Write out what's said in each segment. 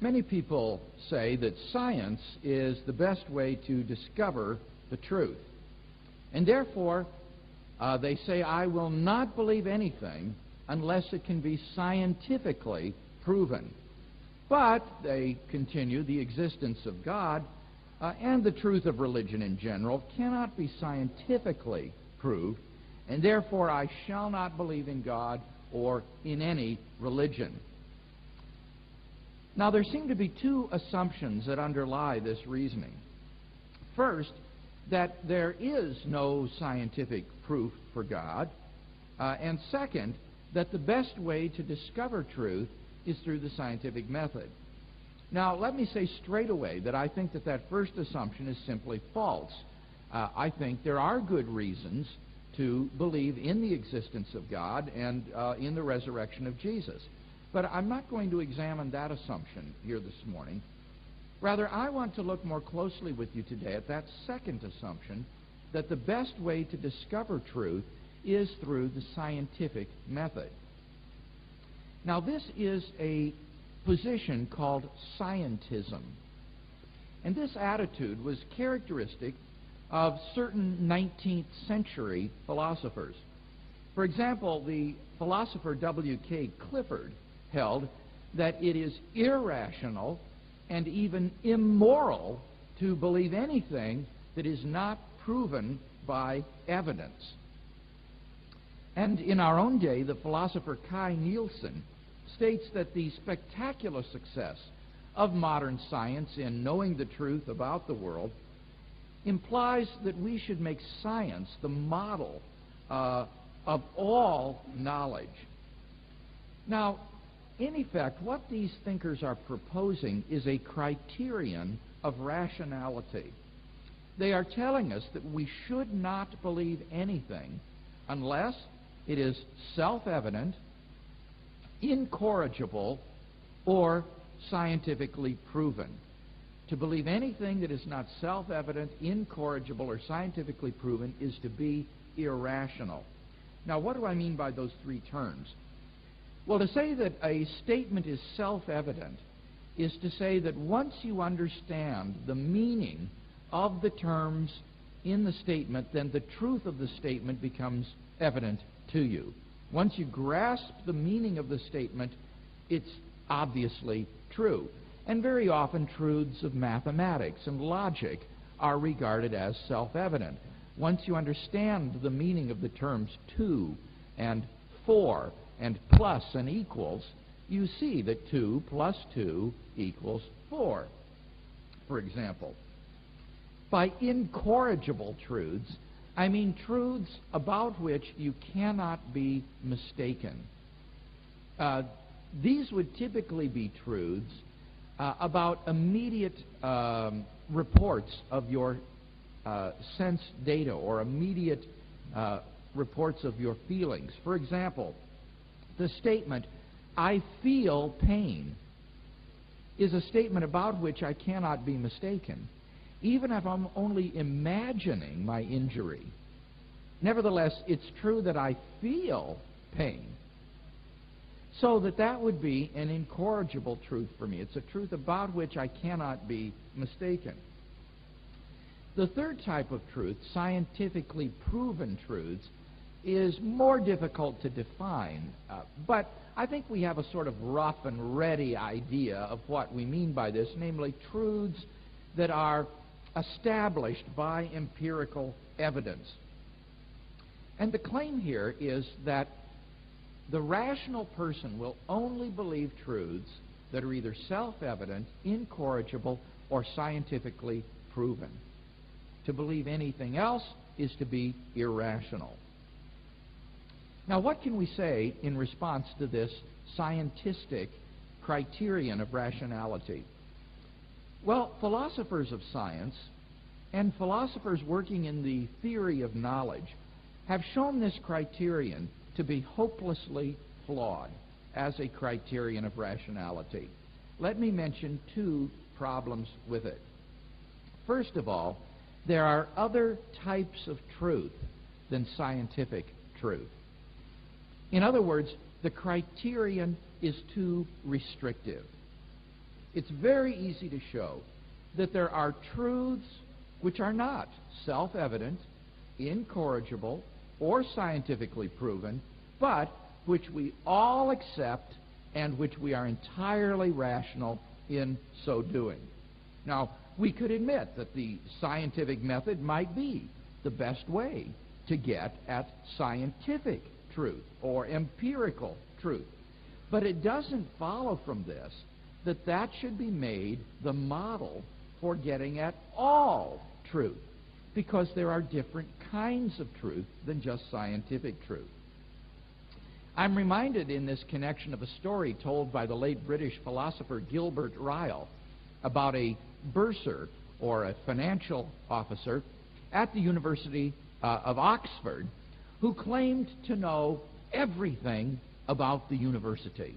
Many people say that science is the best way to discover the truth. And therefore, they say, I will not believe anything unless it can be scientifically proven. But, they continue, the existence of God and the truth of religion in general cannot be scientifically proved, and therefore I shall not believe in God or in any religion. Now, there seem to be two assumptions that underlie this reasoning. First, that there is no scientific proof for God, and second, that the best way to discover truth is through the scientific method. Now, let me say straight away that I think that that first assumption is simply false. I think there are good reasons to believe in the existence of God and in the resurrection of Jesus. But I'm not going to examine that assumption here this morning. Rather, I want to look more closely with you today at that second assumption, that the best way to discover truth is through the scientific method. Now, this is a position called scientism. And this attitude was characteristic of certain 19th century philosophers. For example, the philosopher W.K. Clifford held that it is irrational and even immoral to believe anything that is not proven by evidence. And in our own day, the philosopher Kai Nielsen states that the spectacular success of modern science in knowing the truth about the world implies that we should make science the model of all knowledge. Now, in effect, what these thinkers are proposing is a criterion of rationality. They are telling us that we should not believe anything unless it is self-evident, incorrigible, or scientifically proven. To believe anything that is not self-evident, incorrigible, or scientifically proven is to be irrational. Now, what do I mean by those three terms? Well, to say that a statement is self-evident is to say that once you understand the meaning of the terms in the statement, then the truth of the statement becomes evident to you. Once you grasp the meaning of the statement, it's obviously true. And very often truths of mathematics and logic are regarded as self-evident. Once you understand the meaning of the terms 2 and 4 and plus and equals, you see that 2 plus 2 equals 4, for example. By incorrigible truths, I mean truths about which you cannot be mistaken. These would typically be truths about immediate reports of your sense data or immediate reports of your feelings. For example, the statement, I feel pain, is a statement about which I cannot be mistaken, even if I'm only imagining my injury. Nevertheless, it's true that I feel pain. So that would be an incorrigible truth for me. It's a truth about which I cannot be mistaken. The third type of truth, scientifically proven truths, is more difficult to define, but I think we have a sort of rough and ready idea of what we mean by this, namely truths that are established by empirical evidence. And the claim here is that the rational person will only believe truths that are either self-evident, incorrigible, or scientifically proven. To believe anything else is to be irrational. Now, what can we say in response to this scientific criterion of rationality? Well, philosophers of science and philosophers working in the theory of knowledge have shown this criterion to be hopelessly flawed as a criterion of rationality. Let me mention two problems with it. First of all, there are other types of truth than scientific truth. In other words, the criterion is too restrictive. It's very easy to show that there are truths which are not self-evident, incorrigible, or scientifically proven, but which we all accept and which we are entirely rational in so doing. Now, we could admit that the scientific method might be the best way to get at scientific truth or empirical truth. But it doesn't follow from this that that should be made the model for getting at all truth, because there are different kinds of truth than just scientific truth. I'm reminded in this connection of a story told by the late British philosopher Gilbert Ryle about a bursar, or a financial officer, at the University of Oxford, who claimed to know everything about the university.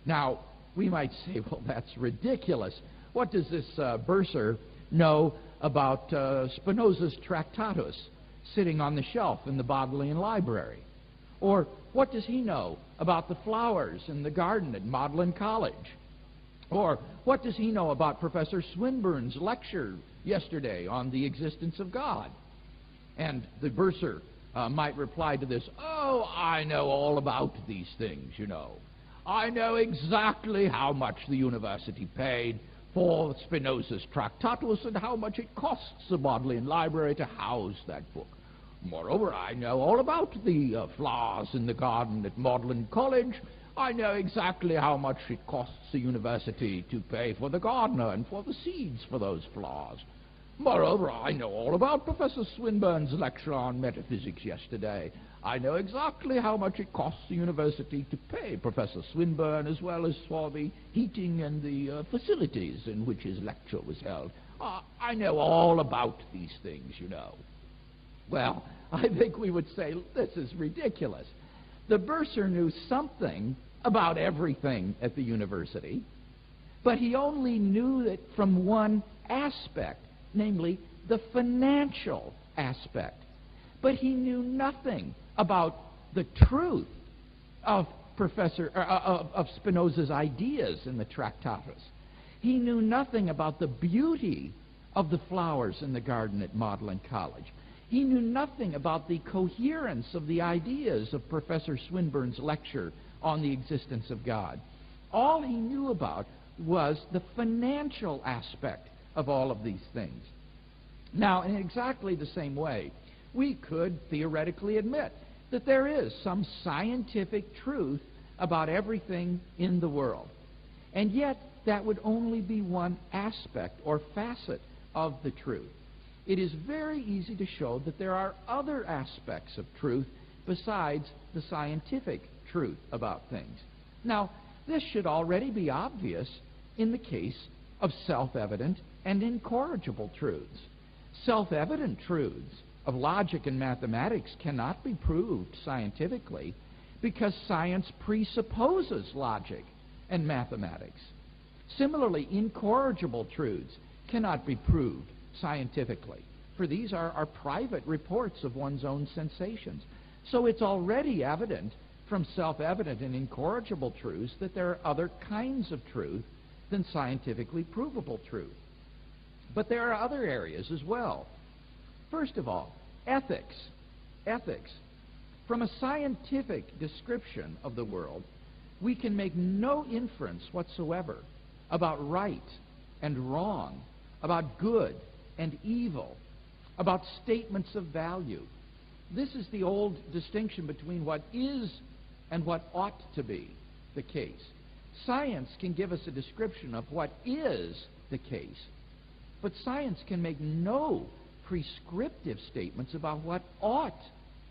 Now, we might say, well, that's ridiculous. What does this bursar know about Spinoza's Tractatus sitting on the shelf in the Bodleian Library? Or what does he know about the flowers in the garden at Magdalen College? Or what does he know about Professor Swinburne's lecture yesterday on the existence of God? And the bursar might reply to this, oh, I know all about these things, you know. I know exactly how much the university paid for Spinoza's Tractatus and how much it costs the Bodleian Library to house that book. Moreover, I know all about the flowers in the garden at Magdalen College. I know exactly how much it costs the university to pay for the gardener and for the seeds for those flowers. Moreover, I know all about Professor Swinburne's lecture on metaphysics yesterday. I know exactly how much it costs the university to pay Professor Swinburne, as well as for the heating and the facilities in which his lecture was held. I know all about these things, you know. Well, I think we would say this is ridiculous. The bursar knew something about everything at the university, but he only knew it from one aspect, namely the financial aspect. But he knew nothing about the truth of Spinoza's ideas in the Tractatus. He knew nothing about the beauty of the flowers in the garden at Magdalen College. He knew nothing about the coherence of the ideas of Professor Swinburne's lecture on the existence of God. All he knew about was the financial aspect of all of these things. Now, in exactly the same way, we could theoretically admit that there is some scientific truth about everything in the world. And yet, that would only be one aspect or facet of the truth. It is very easy to show that there are other aspects of truth besides the scientific truth about things. Now, this should already be obvious in the case of self-evident and incorrigible truths. Self-evident truths of logic and mathematics cannot be proved scientifically because science presupposes logic and mathematics. Similarly, incorrigible truths cannot be proved scientifically, for these are private reports of one's own sensations. So it's already evident from self-evident and incorrigible truths that there are other kinds of truth than scientifically provable truth. But there are other areas as well. First of all, ethics. Ethics. From a scientific description of the world, we can make no inference whatsoever about right and wrong, about good and evil, about statements of value. This is the old distinction between what is and what ought to be the case. Science can give us a description of what is the case, but science can make no prescriptive statements about what ought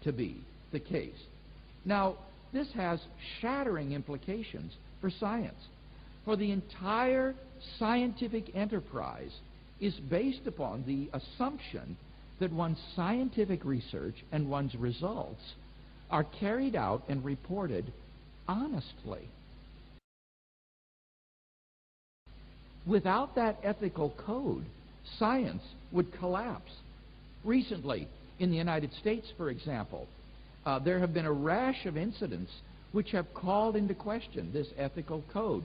to be the case. Now, this has shattering implications for science, for the entire scientific enterprise is based upon the assumption that one's scientific research and one's results are carried out and reported honestly. Without that ethical code, science would collapse. Recently, in the United States, for example, there have been a rash of incidents which have called into question this ethical code.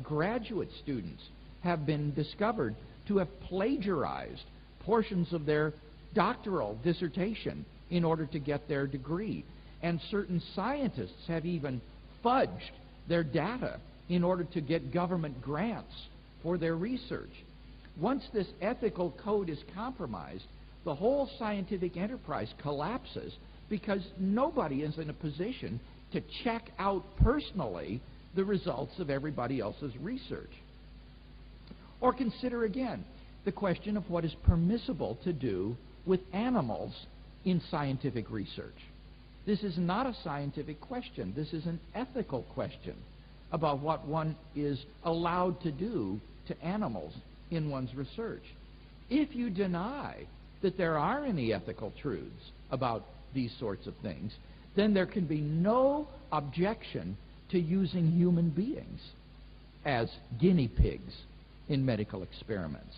graduate students have been discovered to have plagiarized portions of their doctoral dissertation in order to get their degree. And certain scientists have even fudged their data in order to get government grants for their research. Once this ethical code is compromised, the whole scientific enterprise collapses because nobody is in a position to check out personally the results of everybody else's research. Or consider again the question of what is permissible to do with animals in scientific research. This is not a scientific question. This is an ethical question about what one is allowed to do to animals in one's research. If you deny that there are any ethical truths about these sorts of things, then there can be no objection to using human beings as guinea pigs in medical experiments.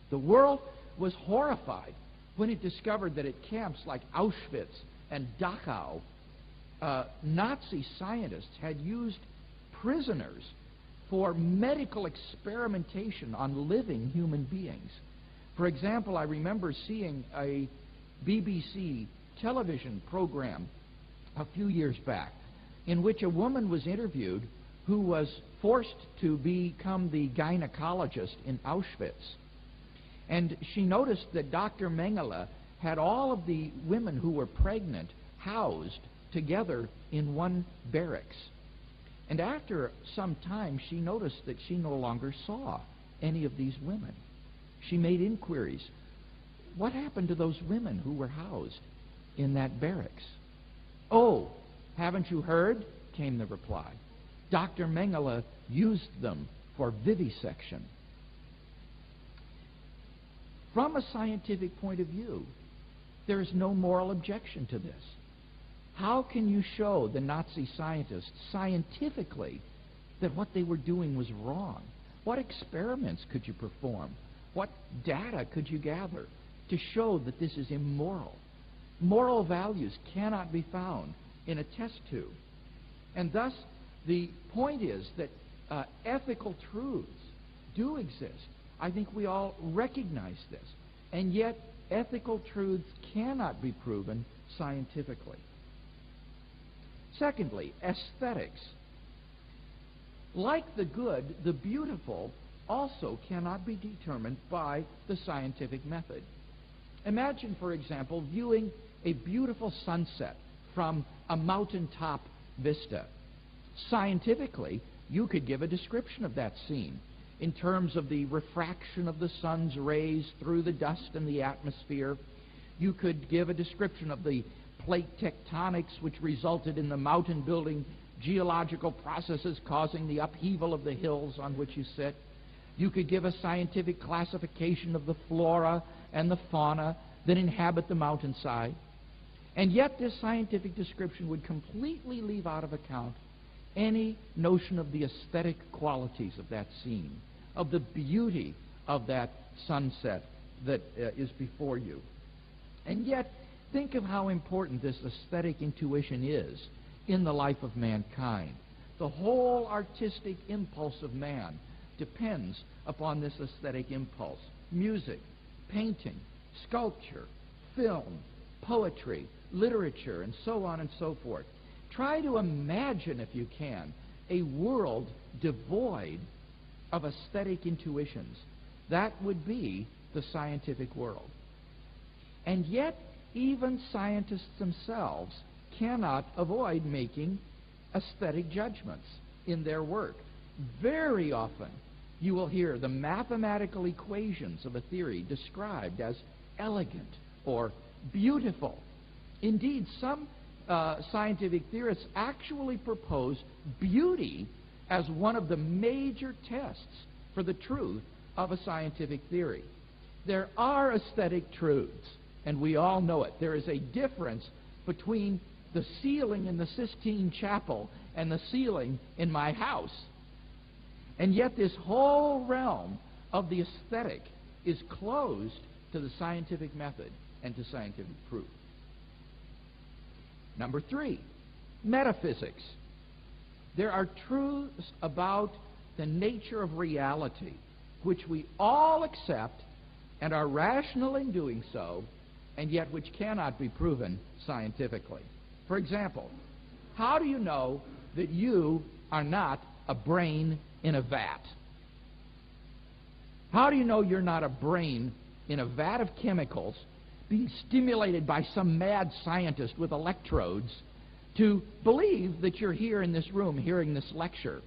The world was horrified when it discovered that at camps like Auschwitz and Dachau, Nazi scientists had used prisoners for medical experimentation on living human beings. For example, I remember seeing a BBC television program a few years back in which a woman was interviewed who was forced to become the gynecologist in Auschwitz. And she noticed that Dr. Mengele had all of the women who were pregnant housed together in one barracks. And after some time, she noticed that she no longer saw any of these women. She made inquiries. What happened to those women who were housed in that barracks? "Oh, haven't you heard?" came the reply. "Dr. Mengele used them for vivisection." From a scientific point of view, there is no moral objection to this. How can you show the Nazi scientists scientifically that what they were doing was wrong? What experiments could you perform? What data could you gather to show that this is immoral? Moral values cannot be found in a test tube. And thus, the point is that ethical truths do exist. I think we all recognize this. And yet, ethical truths cannot be proven scientifically. Secondly, aesthetics. Like the good, the beautiful also cannot be determined by the scientific method. Imagine, for example, viewing a beautiful sunset from a mountaintop vista. Scientifically, you could give a description of that scene in terms of the refraction of the sun's rays through the dust and the atmosphere. You could give a description of the plate tectonics which resulted in the mountain building geological processes causing the upheaval of the hills on which you sit. You could give a scientific classification of the flora and the fauna that inhabit the mountainside. And yet this scientific description would completely leave out of account any notion of the aesthetic qualities of that scene, of the beauty of that sunset that is before you. And yet, think of how important this aesthetic intuition is in the life of mankind. The whole artistic impulse of man depends upon this aesthetic impulse. Music, painting, sculpture, film, poetry, literature, and so on and so forth. Try to imagine, if you can, a world devoid of aesthetic intuitions. That would be the scientific world. And yet, even scientists themselves cannot avoid making aesthetic judgments in their work. Very often, you will hear the mathematical equations of a theory described as elegant or beautiful. Indeed, some scientific theorists actually propose beauty as one of the major tests for the truth of a scientific theory. There are aesthetic truths, and we all know it. There is a difference between the ceiling in the Sistine Chapel and the ceiling in my house. And yet this whole realm of the aesthetic is closed to the scientific method and to scientific proof. Number 3, metaphysics. There are truths about the nature of reality, which we all accept and are rational in doing so, and yet which cannot be proven scientifically. For example, how do you know that you are not a brain in a vat? How do you know you're not a brain in a vat of chemicals being stimulated by some mad scientist with electrodes to believe that you're here in this room hearing this lecture?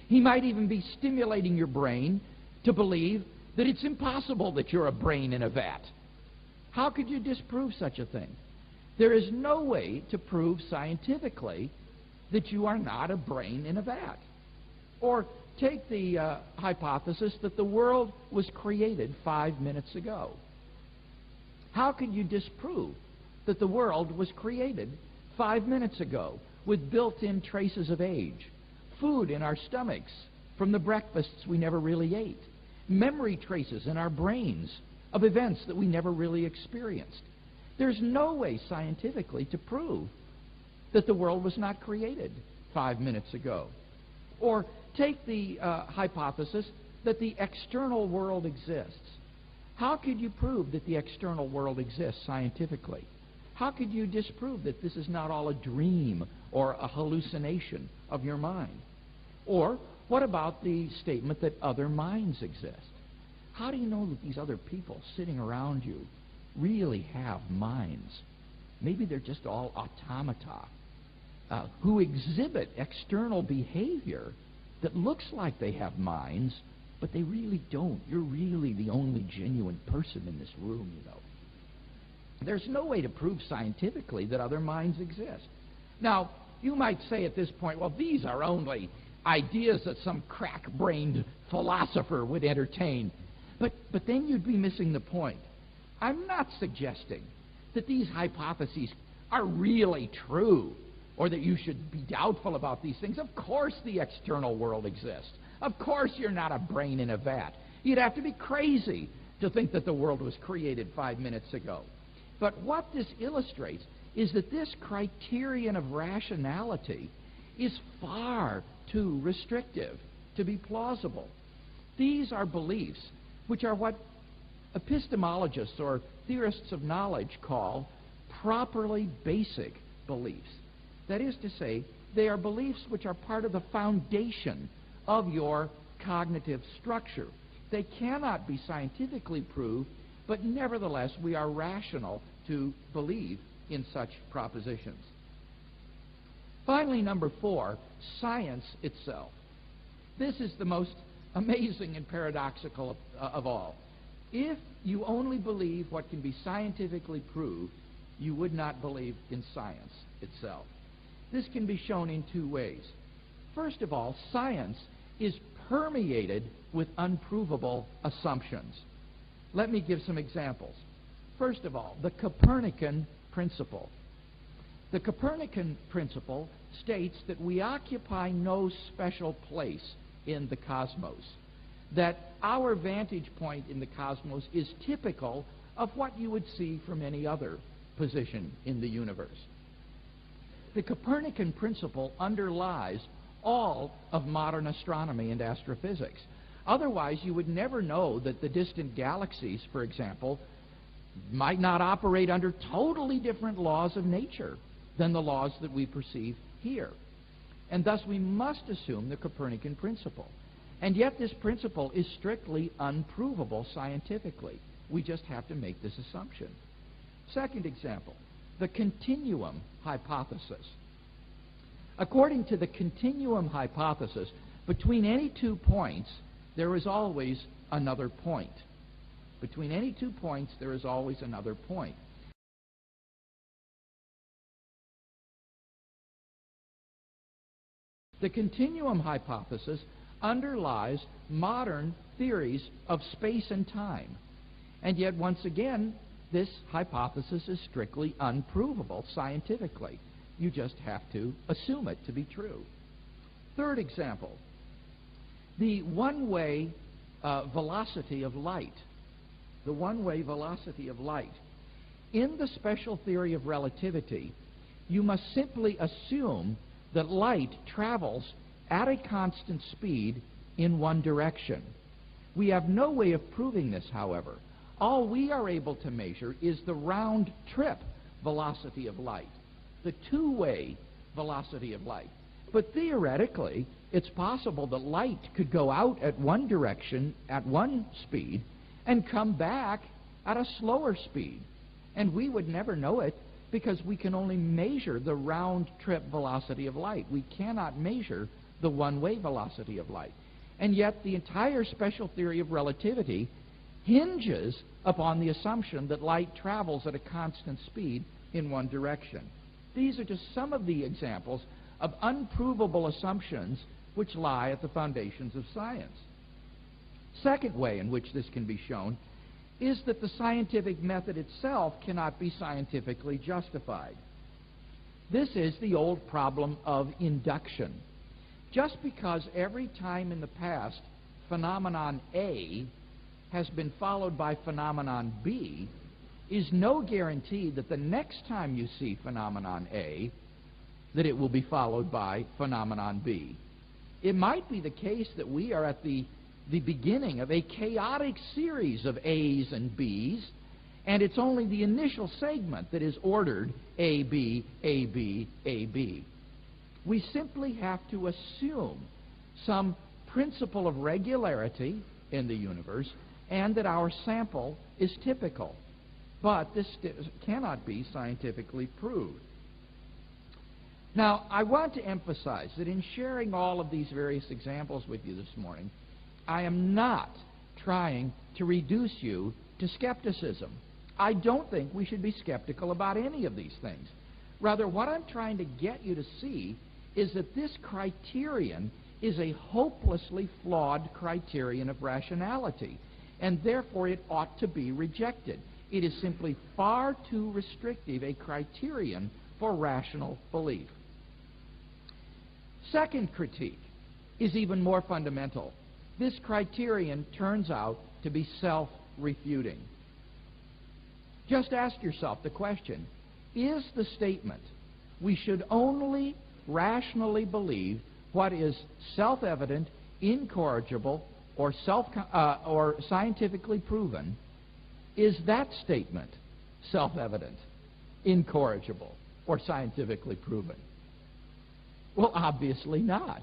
He might even be stimulating your brain to believe that it's impossible that you're a brain in a vat. How could you disprove such a thing? There is no way to prove scientifically that you are not a brain in a vat. Or take the hypothesis that the world was created 5 minutes ago. How could you disprove that the world was created 5 minutes ago with built-in traces of age, food in our stomachs from the breakfasts we never really ate, memory traces in our brains of events that we never really experienced? There's no way scientifically to prove that the world was not created 5 minutes ago. Or take the hypothesis that the external world exists. How could you prove that the external world exists scientifically? How could you disprove that this is not all a dream or a hallucination of your mind? Or what about the statement that other minds exist? How do you know that these other people sitting around you really have minds? Maybe they're just all automata who exhibit external behavior that looks like they have minds, but they really don't. You're really the only genuine person in this room, you know. There's no way to prove scientifically that other minds exist. Now, you might say at this point, well, these are only ideas that some crack-brained philosopher would entertain. But then you'd be missing the point. I'm not suggesting that these hypotheses are really true or that you should be doubtful about these things. Of course the external world exists. Of course you're not a brain in a vat. You'd have to be crazy to think that the world was created 5 minutes ago. But what this illustrates is that this criterion of rationality is far too restrictive to be plausible. These are beliefs which are what epistemologists or theorists of knowledge call properly basic beliefs. That is to say, they are beliefs which are part of the foundation of your cognitive structure. They cannot be scientifically proved, but nevertheless we are rational to believe in such propositions. Finally, number 4, science itself. This is the most amazing and paradoxical of all. If you only believe what can be scientifically proved, you would not believe in science itself. This can be shown in 2 ways. First of all, science is permeated with unprovable assumptions. Let me give some examples. First of all, the Copernican principle. The Copernican principle states that we occupy no special place in the cosmos, that our vantage point in the cosmos is typical of what you would see from any other position in the universe. The Copernican principle underlies all of modern astronomy and astrophysics. Otherwise, you would never know that the distant galaxies, for example, might not operate under totally different laws of nature than the laws that we perceive here. And thus we must assume the Copernican principle. And yet this principle is strictly unprovable scientifically. We just have to make this assumption. Second example, the continuum hypothesis. According to the continuum hypothesis, between any 2 points, there is always another point. Between any 2 points, there is always another point. The continuum hypothesis underlies modern theories of space and time. And yet, once again, this hypothesis is strictly unprovable scientifically. You just have to assume it to be true. Third example, the one-way velocity of light. The one-way velocity of light. In the special theory of relativity, you must simply assume that light travels at a constant speed in one direction. We have no way of proving this, however. All we are able to measure is the round-trip velocity of light, the two-way velocity of light. But theoretically, it's possible that light could go out at one direction at one speed and come back at a slower speed. And we would never know it because we can only measure the round-trip velocity of light. We cannot measure the one-way velocity of light. And yet the entire special theory of relativity hinges upon the assumption that light travels at a constant speed in one direction. These are just some of the examples of unprovable assumptions which lie at the foundations of science. Second way in which this can be shown is that the scientific method itself cannot be scientifically justified. This is the old problem of induction. Just because every time in the past phenomenon A has been followed by phenomenon B is no guarantee that the next time you see phenomenon A that it will be followed by phenomenon B. It might be the case that we are at the beginning of a chaotic series of A's and B's, and it's only the initial segment that is ordered A, B, A, B, A, B. We simply have to assume some principle of regularity in the universe and that our sample is typical. But this cannot be scientifically proved. Now, I want to emphasize that in sharing all of these various examples with you this morning, I am not trying to reduce you to skepticism. I don't think we should be skeptical about any of these things. Rather, what I'm trying to get you to see is that this criterion is a hopelessly flawed criterion of rationality, and therefore it ought to be rejected. It is simply far too restrictive a criterion for rational belief. Second critique is even more fundamental. This criterion turns out to be self-refuting. Just ask yourself the question, is the statement, we should only rationally believe what is self-evident, incorrigible, or scientifically proven, is that statement self-evident, incorrigible, or scientifically proven? Well, obviously not.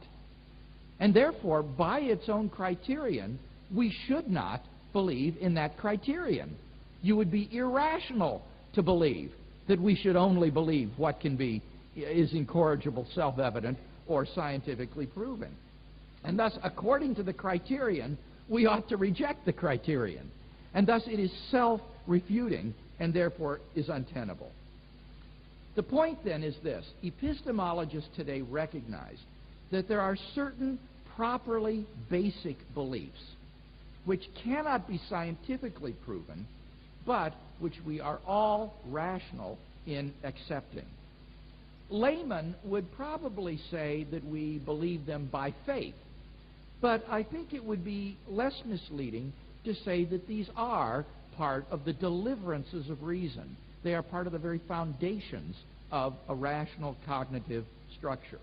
And therefore, by its own criterion, we should not believe in that criterion. You would be irrational to believe that we should only believe what is incorrigible, self-evident, or scientifically proven. And thus, according to the criterion, we ought to reject the criterion. And thus, it is self-refuting and therefore is untenable. The point then is this. Epistemologists today recognize that there are certain properly basic beliefs which cannot be scientifically proven, but which we are all rational in accepting. Laymen would probably say that we believe them by faith, but I think it would be less misleading to say that these are part of the deliverances of reason. They are part of the very foundations of a rational cognitive structure.